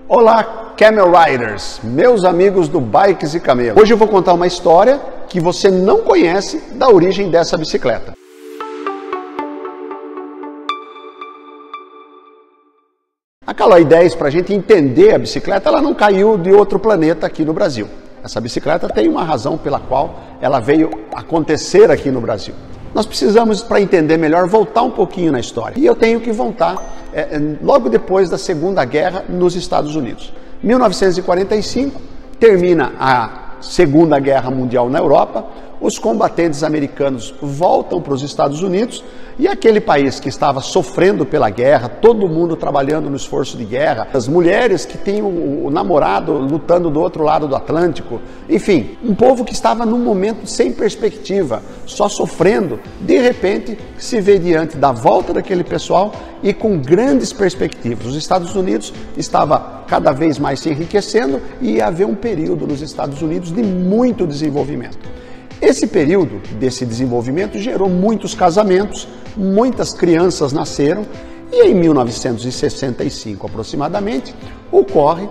Olá, Camel Riders, meus amigos do Bikes e Camelo. Hoje eu vou contar uma história que você não conhece da origem dessa bicicleta. A Caloi 10, para a gente entender a bicicleta, ela não caiu de outro planeta aqui no Brasil. Essa bicicleta tem uma razão pela qual ela veio acontecer aqui no Brasil. Nós precisamos, para entender melhor, voltar um pouquinho na história. E eu tenho que voltar logo depois da Segunda Guerra nos Estados Unidos. 1945, termina a Segunda Guerra Mundial na Europa, os combatentes americanos voltam para os Estados Unidos e aquele país que estava sofrendo pela guerra, todo mundo trabalhando no esforço de guerra, as mulheres que têm o namorado lutando do outro lado do Atlântico, enfim, um povo que estava num momento sem perspectiva, só sofrendo, de repente se vê diante da volta daquele pessoal e com grandes perspectivas. Os Estados Unidos estava cada vez mais se enriquecendo e ia haver um período nos Estados Unidos de muito desenvolvimento. Esse período desse desenvolvimento gerou muitos casamentos, muitas crianças nasceram e em 1965 aproximadamente ocorre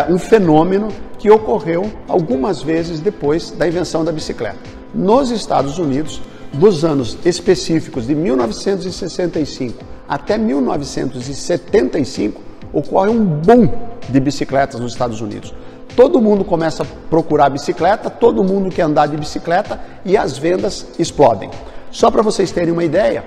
um fenômeno que ocorreu algumas vezes depois da invenção da bicicleta. Nos Estados Unidos, dos anos específicos de 1965 até 1975, ocorre um boom de bicicletas nos Estados Unidos. Todo mundo começa a procurar bicicleta, todo mundo quer andar de bicicleta e as vendas explodem. Só para vocês terem uma ideia,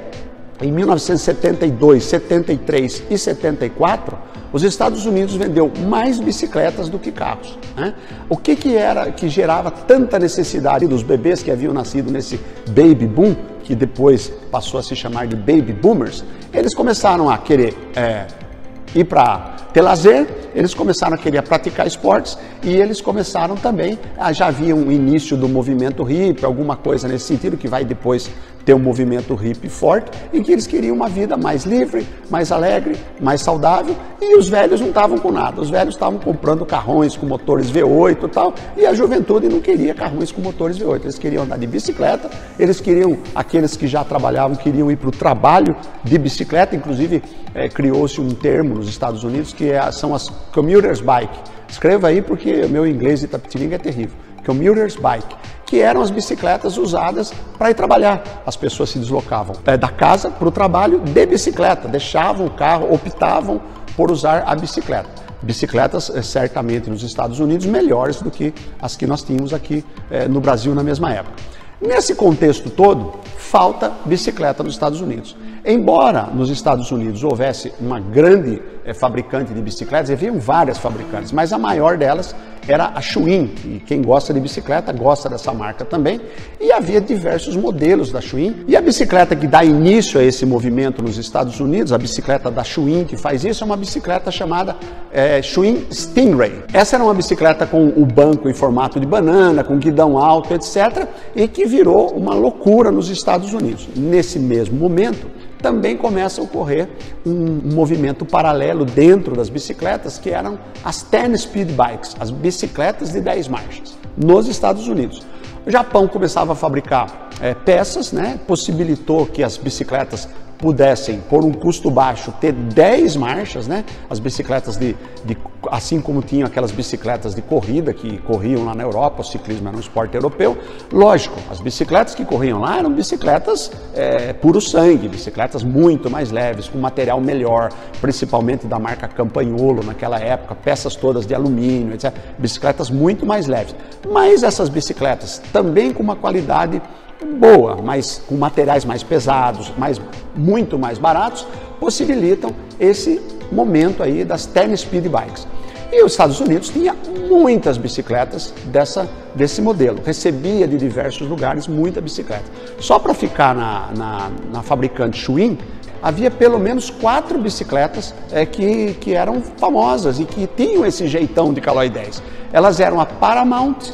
em 1972, 73 e 74, os Estados Unidos vendeu mais bicicletas do que carros, né? O que era que gerava tanta necessidade dos bebês que haviam nascido nesse baby boom, que depois passou a se chamar de baby boomers? Eles começaram a querer ir para ter lazer, eles começaram a querer praticar esportes e eles começaram também, já havia um início do movimento hippie, alguma coisa nesse sentido, que vai depois ter um movimento hippie forte, em que eles queriam uma vida mais livre, mais alegre, mais saudável, e os velhos não estavam com nada, os velhos estavam comprando carrões com motores V8 e tal, e a juventude não queria carrões com motores V8, eles queriam andar de bicicleta, eles queriam, aqueles que já trabalhavam, queriam ir para o trabalho de bicicleta, inclusive criou-se um termo nos Estados Unidos que são as commuters bike. Escreva aí porque o meu inglês de Itapetininga é terrível. Commuters bike, que eram as bicicletas usadas para ir trabalhar. As pessoas se deslocavam da casa para o trabalho de bicicleta, deixavam o carro, optavam por usar a bicicleta. Bicicletas, certamente, nos Estados Unidos, melhores do que as que nós tínhamos aqui no Brasil na mesma época. Nesse contexto todo, falta bicicleta nos Estados Unidos. Embora nos Estados Unidos houvesse uma grande fabricante de bicicletas, haviam várias fabricantes, mas a maior delas era a Schwinn, e quem gosta de bicicleta gosta dessa marca também, e havia diversos modelos da Schwinn, e a bicicleta que dá início a esse movimento nos Estados Unidos, a bicicleta da Schwinn que faz isso, é uma bicicleta chamada Schwinn Stingray. Essa era uma bicicleta com o banco em formato de banana, com guidão alto, etc., e que virou uma loucura nos Estados Unidos. Nesse mesmo momento, também começa a ocorrer um movimento paralelo dentro das bicicletas, que eram as 10 speed bikes, as bicicletas de 10 marchas, nos Estados Unidos. O Japão começava a fabricar peças, né, possibilitou que as bicicletas pudessem, por um custo baixo, ter 10 marchas, né? As bicicletas assim como tinham aquelas bicicletas de corrida que corriam lá na Europa, o ciclismo era um esporte europeu. Lógico, as bicicletas que corriam lá eram bicicletas puro sangue, bicicletas muito mais leves, com material melhor, principalmente da marca Campagnolo naquela época, peças todas de alumínio, etc. Bicicletas muito mais leves. Mas essas bicicletas também com uma qualidade boa, mas com materiais mais pesados, muito mais baratos, possibilitam esse momento aí das 10 speed bikes. E os Estados Unidos tinha muitas bicicletas desse modelo, recebia de diversos lugares muita bicicleta. Só para ficar na fabricante Schwinn, havia pelo menos 4 bicicletas que eram famosas e que tinham esse jeitão de Caloi 10. Elas eram a Paramount,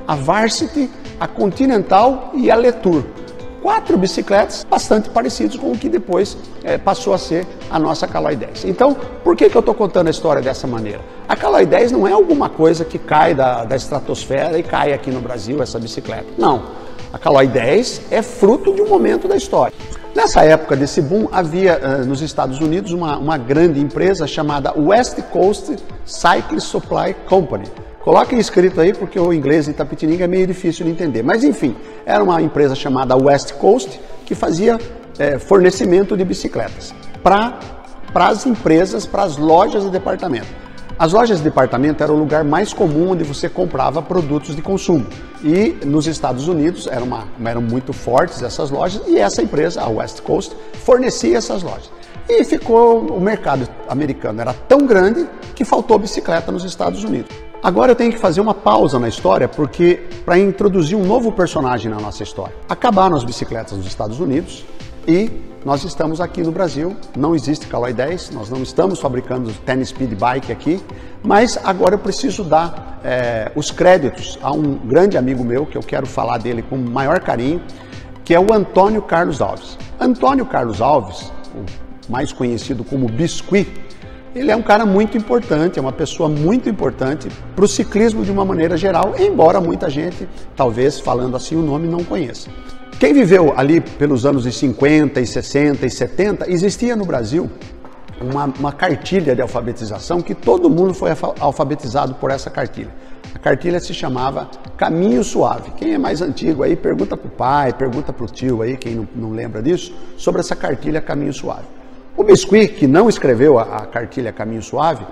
a Varsity, a Continental e a Letour. 4 bicicletas bastante parecidas com o que depois passou a ser a nossa Caloi 10. Então, por que eu estou contando a história dessa maneira? A Caloi 10 não é alguma coisa que cai da estratosfera e cai aqui no Brasil, essa bicicleta. Não. A Caloi 10 é fruto de um momento da história. Nessa época desse boom, havia nos Estados Unidos uma grande empresa chamada West Coast Cycle Supply Company. Coloquem escrito aí porque o inglês de Itapetininga é meio difícil de entender. Mas enfim, era uma empresa chamada West Coast que fazia fornecimento de bicicletas para as empresas, para as lojas de departamento. As lojas de departamento era o lugar mais comum onde você comprava produtos de consumo. E nos Estados Unidos eram muito fortes essas lojas e essa empresa, a West Coast, fornecia essas lojas. E ficou, o mercado americano era tão grande que faltou bicicleta nos Estados Unidos. Agora eu tenho que fazer uma pausa na história porque para introduzir um novo personagem na nossa história. Acabaram as bicicletas nos Estados Unidos e nós estamos aqui no Brasil, não existe Caloi 10, nós não estamos fabricando Ten Speed Bike aqui, mas agora eu preciso dar os créditos a um grande amigo meu, que eu quero falar dele com o maior carinho, que é o Antônio Carlos Alves. Antônio Carlos Alves, o mais conhecido como Biscuit, ele é um cara muito importante, é uma pessoa muito importante para o ciclismo de uma maneira geral, embora muita gente, talvez falando assim o nome, não conheça. Quem viveu ali pelos anos de 50 e 60 e 70, existia no Brasil uma cartilha de alfabetização que todo mundo foi alfabetizado por essa cartilha. A cartilha se chamava Caminho Suave. Quem é mais antigo aí, pergunta para o pai, pergunta para o tio aí, quem não lembra disso, sobre essa cartilha Caminho Suave. O Biscuit, que não escreveu a cartilha Caminho Suave,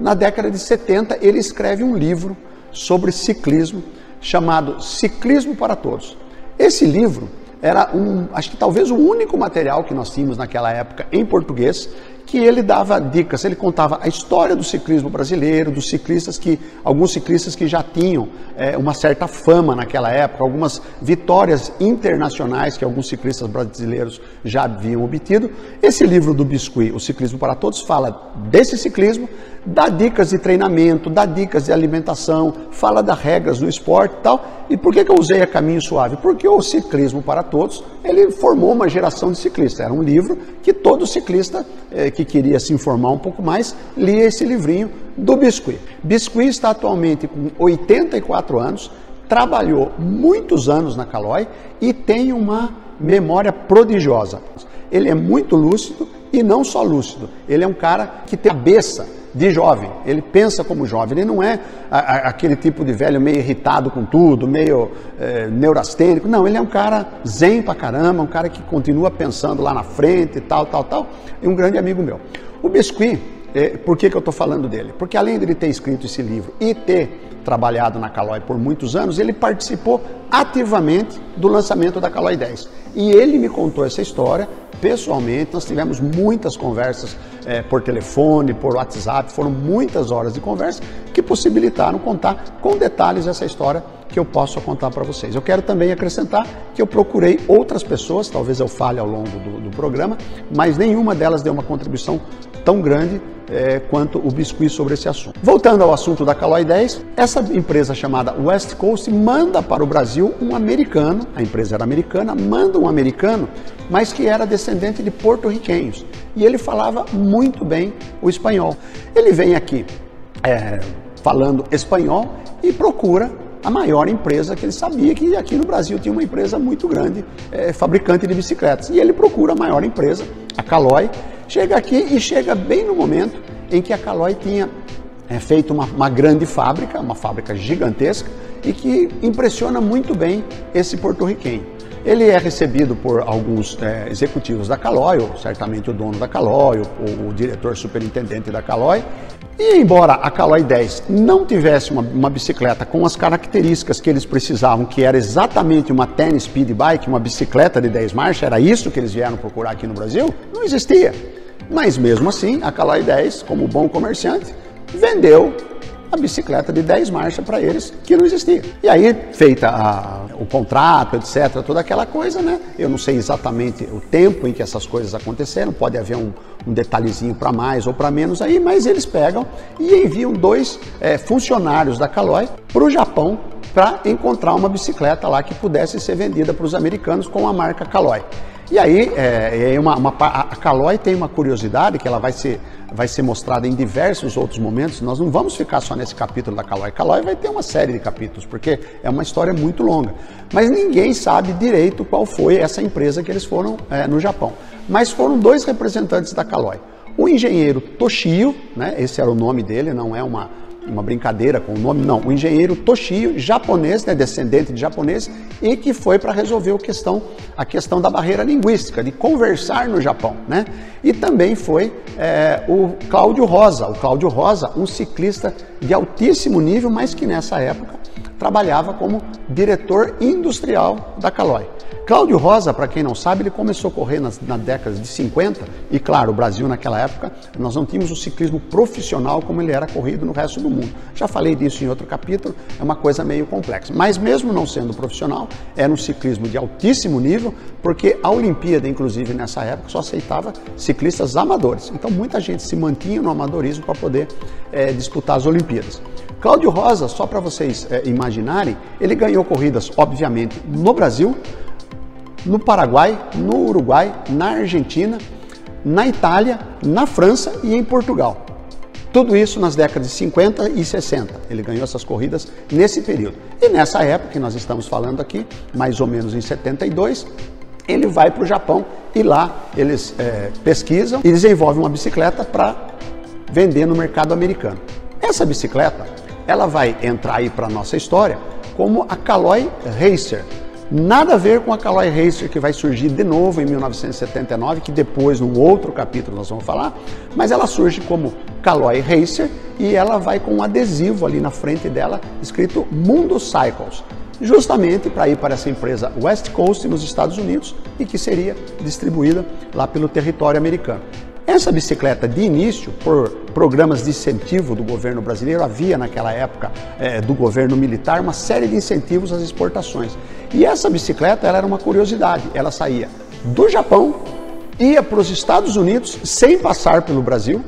na década de 70 ele escreve um livro sobre ciclismo chamado Ciclismo para Todos. Esse livro era acho que talvez o único material que nós tínhamos naquela época em português, que ele dava dicas, ele contava a história do ciclismo brasileiro, dos ciclistas alguns ciclistas que já tinham uma certa fama naquela época, algumas vitórias internacionais que alguns ciclistas brasileiros já haviam obtido. Esse livro do Biscuit, O Ciclismo para Todos, fala desse ciclismo, dá dicas de treinamento, dá dicas de alimentação, fala das regras do esporte e tal. E por que eu usei a Caminho Suave? Porque o Ciclismo para Todos, ele formou uma geração de ciclistas. Era um livro que todo ciclista que queria se informar um pouco mais, lia esse livrinho do Biscuit. Biscuit está atualmente com 84 anos, trabalhou muitos anos na Caloi e tem uma memória prodigiosa. Ele é muito lúcido e não só lúcido, ele é um cara que tem cabeça de jovem, ele pensa como jovem, ele não é aquele tipo de velho meio irritado com tudo, meio neurastênico, não, ele é um cara zen pra caramba, um cara que continua pensando lá na frente e tal, e um grande amigo meu. O Biscuit, por que eu estou falando dele? Porque além de ele ter escrito esse livro e ter trabalhado na Caloi por muitos anos, ele participou ativamente do lançamento da Caloi 10. E ele me contou essa história pessoalmente, nós tivemos muitas conversas por telefone, por WhatsApp, foram muitas horas de conversa que possibilitaram contar com detalhes essa história que eu posso contar para vocês. Eu quero também acrescentar que eu procurei outras pessoas, talvez eu fale ao longo do programa, mas nenhuma delas deu uma contribuição tão grande quanto o Biscuit sobre esse assunto. Voltando ao assunto da Caloi 10, essa empresa chamada West Coast manda para o Brasil um americano, a empresa era americana, manda um americano, mas que era descendente de porto-riquenhos. E ele falava muito bem o espanhol. Ele vem aqui falando espanhol e procura a maior empresa, que ele sabia que aqui no Brasil tinha uma empresa muito grande, fabricante de bicicletas. E ele procura a maior empresa, a Caloi, chega aqui e chega bem no momento em que a Caloi tinha feito uma grande fábrica, uma fábrica gigantesca, e que impressiona muito bem esse porto-riquenho. Ele é recebido por alguns executivos da Caloi, ou certamente o dono da Caloi, o diretor superintendente da Caloi. E embora a Caloi 10 não tivesse uma bicicleta com as características que eles precisavam, que era exatamente uma Ten Speed Bike, uma bicicleta de 10 marchas, era isso que eles vieram procurar aqui no Brasil, não existia. Mas mesmo assim, a Caloi 10, como bom comerciante, vendeu a bicicleta de 10 marchas para eles, que não existia. E aí, feita o contrato, etc., toda aquela coisa, né? Eu não sei exatamente o tempo em que essas coisas aconteceram, pode haver um detalhezinho para mais ou para menos aí, mas eles pegam e enviam 2 funcionários da Caloi para o Japão para encontrar uma bicicleta lá que pudesse ser vendida para os americanos com a marca Caloi. E aí, a Caloi tem uma curiosidade que ela vai se vai ser mostrada em diversos outros momentos. Nós não vamos ficar só nesse capítulo da Caloi. Caloi vai ter uma série de capítulos, porque é uma história muito longa. Mas ninguém sabe direito qual foi essa empresa que eles foram no Japão. Mas foram dois representantes da Caloi. O engenheiro Toshio, né, esse era o nome dele, não é uma brincadeira com o nome, não. O engenheiro Toshio, japonês, né, descendente de japonês, e que foi para resolver a questão da barreira linguística, de conversar no Japão, né? E também foi o Cláudio Rosa. O Cláudio Rosa, um ciclista de altíssimo nível, mas que nessa época trabalhava como diretor industrial da Caloi. Cláudio Rosa, para quem não sabe, ele começou a correr na década de 50 e, claro, o Brasil naquela época, nós não tínhamos o ciclismo profissional como ele era corrido no resto do mundo. Já falei disso em outro capítulo, é uma coisa meio complexa. Mas mesmo não sendo profissional, era um ciclismo de altíssimo nível, porque a Olimpíada, inclusive nessa época, só aceitava ciclistas amadores. Então muita gente se mantinha no amadorismo para poder disputar as Olimpíadas. Cláudio Rosa, só para vocês imaginarem, ele ganhou corridas, obviamente, no Brasil, no Paraguai, no Uruguai, na Argentina, na Itália, na França e em Portugal. Tudo isso nas décadas de 50 e 60. Ele ganhou essas corridas nesse período. E nessa época que nós estamos falando aqui, mais ou menos em 72, ele vai para o Japão e lá eles pesquisam e desenvolvem uma bicicleta para vender no mercado americano. Essa bicicleta, ela vai entrar aí para a nossa história como a Caloi Racer. Nada a ver com a Caloi Racer que vai surgir de novo em 1979, que depois, num outro capítulo, nós vamos falar, mas ela surge como Caloi Racer e ela vai com um adesivo ali na frente dela, escrito Mundo Cycles, justamente para ir para essa empresa West Coast nos Estados Unidos e que seria distribuída lá pelo território americano. Essa bicicleta, de início, por programas de incentivo do governo brasileiro, havia naquela época do governo militar uma série de incentivos às exportações. E essa bicicleta ela era uma curiosidade, ela saía do Japão, ia para os Estados Unidos sem passar pelo Brasil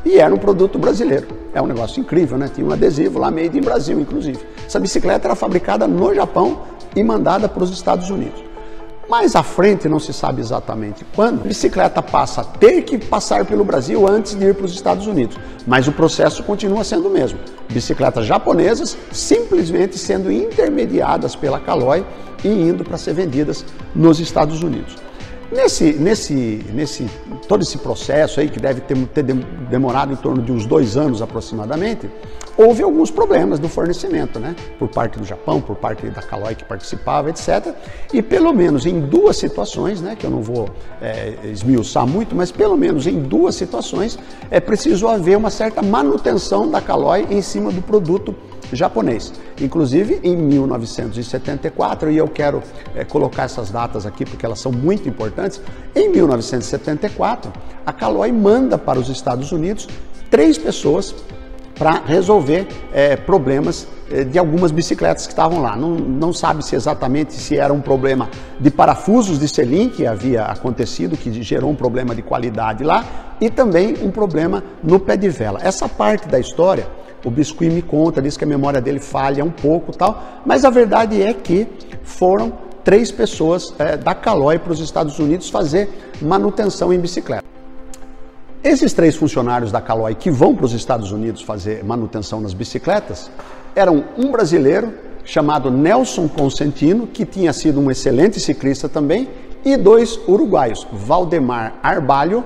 e era um produto brasileiro. É um negócio incrível, né? Tinha um adesivo lá, made in Brasil, inclusive. Essa bicicleta era fabricada no Japão e mandada para os Estados Unidos. Mais à frente, não se sabe exatamente quando, a bicicleta passa a ter que passar pelo Brasil antes de ir para os Estados Unidos. Mas o processo continua sendo o mesmo. Bicicletas japonesas simplesmente sendo intermediadas pela Caloi e indo para ser vendidas nos Estados Unidos. Todo esse processo aí, que deve ter demorado em torno de uns 2 anos aproximadamente, houve alguns problemas no fornecimento, né? Por parte do Japão, por parte da Caloi que participava, etc. E pelo menos em 2 situações, né? Que eu não vou esmiuçar muito, mas pelo menos em 2 situações é preciso haver uma certa manutenção da Caloi em cima do produto japonês. Inclusive em 1974, e eu quero colocar essas datas aqui porque elas são muito importantes, em 1974 a Caloi manda para os Estados Unidos 3 pessoas para resolver problemas de algumas bicicletas que estavam lá. Não sabe-se exatamente se era um problema de parafusos de selim que havia acontecido, que gerou um problema de qualidade lá, e também um problema no pé de vela. Essa parte da história o Biscuit me conta, diz que a memória dele falha um pouco e tal, mas a verdade é que foram 3 pessoas da Caloi para os Estados Unidos fazer manutenção em bicicleta. Esses 3 funcionários da Caloi que vão para os Estados Unidos fazer manutenção nas bicicletas eram um brasileiro chamado Nelson Consentino, que tinha sido um excelente ciclista também, e 2 uruguaios, Valdemar Arbalho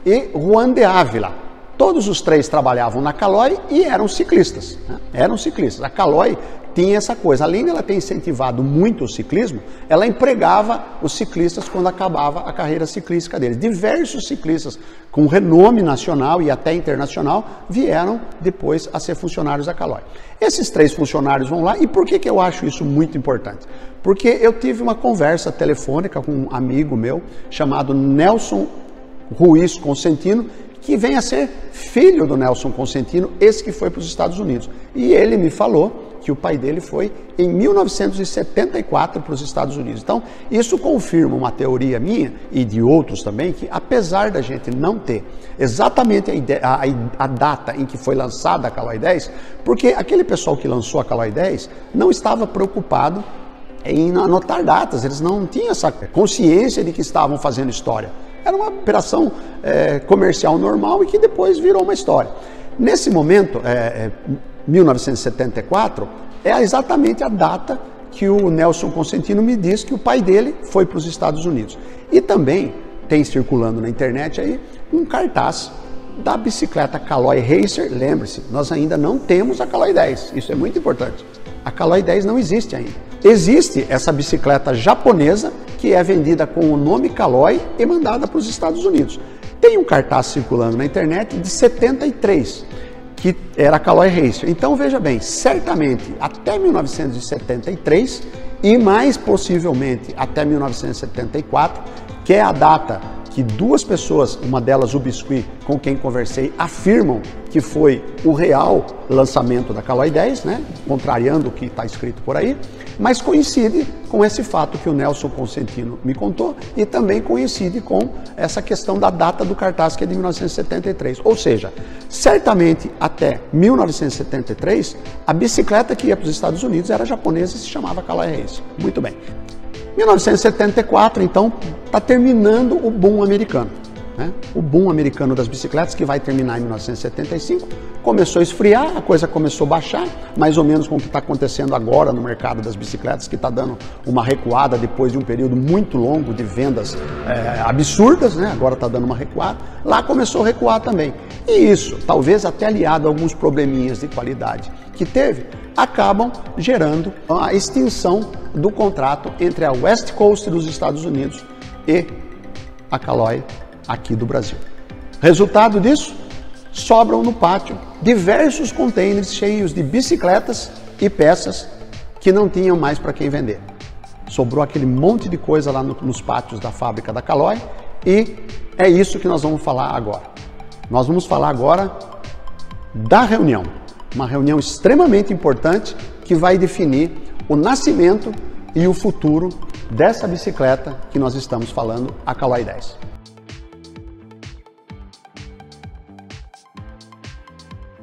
e Juan de Ávila. Todos os 3 trabalhavam na Caloi e eram ciclistas, né? Eram ciclistas. A Caloi tinha essa coisa, além de ela ter incentivado muito o ciclismo, ela empregava os ciclistas quando acabava a carreira ciclística deles. Diversos ciclistas com renome nacional e até internacional vieram depois a ser funcionários da Caloi. Esses 3 funcionários vão lá, e por que eu acho isso muito importante? Porque eu tive uma conversa telefônica com um amigo meu chamado Nelson Ruiz Consentino, que vem a ser filho do Nelson Consentino, esse que foi para os Estados Unidos. E ele me falou que o pai dele foi em 1974 para os Estados Unidos. Então, isso confirma uma teoria minha e de outros também, que apesar da gente não ter exatamente a data em que foi lançada a Caloi 10, porque aquele pessoal que lançou a Caloi 10 não estava preocupado em anotar datas, eles não tinham essa consciência de que estavam fazendo história. Era uma operação comercial normal e que depois virou uma história. Nesse momento, 1974, é exatamente a data que o Nelson Consentino me disse que o pai dele foi para os Estados Unidos. E também tem circulando na internet aí um cartaz da bicicleta Caloi Racer. Lembre-se, nós ainda não temos a Caloi 10, isso é muito importante. A Caloi 10 não existe ainda. Existe essa bicicleta japonesa que é vendida com o nome Caloi e mandada para os Estados Unidos. Tem um cartaz circulando na internet de 73, que era a Caloi Racer. Então veja bem, certamente até 1973 e mais possivelmente até 1974, que é a data que duas pessoas, uma delas o Biscuit, com quem conversei, afirmam que foi o real lançamento da Caloi 10, né? Contrariando o que está escrito por aí, mas coincide com esse fato que o Nelson Consentino me contou e também coincide com essa questão da data do cartaz, que é de 1973. Ou seja, certamente até 1973, a bicicleta que ia para os Estados Unidos era japonesa e se chamava Caloi Racer. Muito bem. 1974, então, está terminando o boom americano, né? O boom americano das bicicletas, que vai terminar em 1975, começou a esfriar, a coisa começou a baixar, mais ou menos com o que está acontecendo agora no mercado das bicicletas, que está dando uma recuada depois de um período muito longo de vendas absurdas, né? Agora está dando uma recuada. Lá começou a recuar também. E isso, talvez até aliado a alguns probleminhas de qualidade que teve, acabam gerando a extinção do contrato entre a West Coast dos Estados Unidos e a Caloi aqui do Brasil. Resultado disso, sobram no pátio diversos containers cheios de bicicletas e peças que não tinham mais para quem vender. Sobrou aquele monte de coisa lá nos pátios da fábrica da Caloi e é isso que nós vamos falar agora. Nós vamos falar agora da reunião. Uma reunião extremamente importante que vai definir o nascimento e o futuro dessa bicicleta que nós estamos falando, a Caloi 10.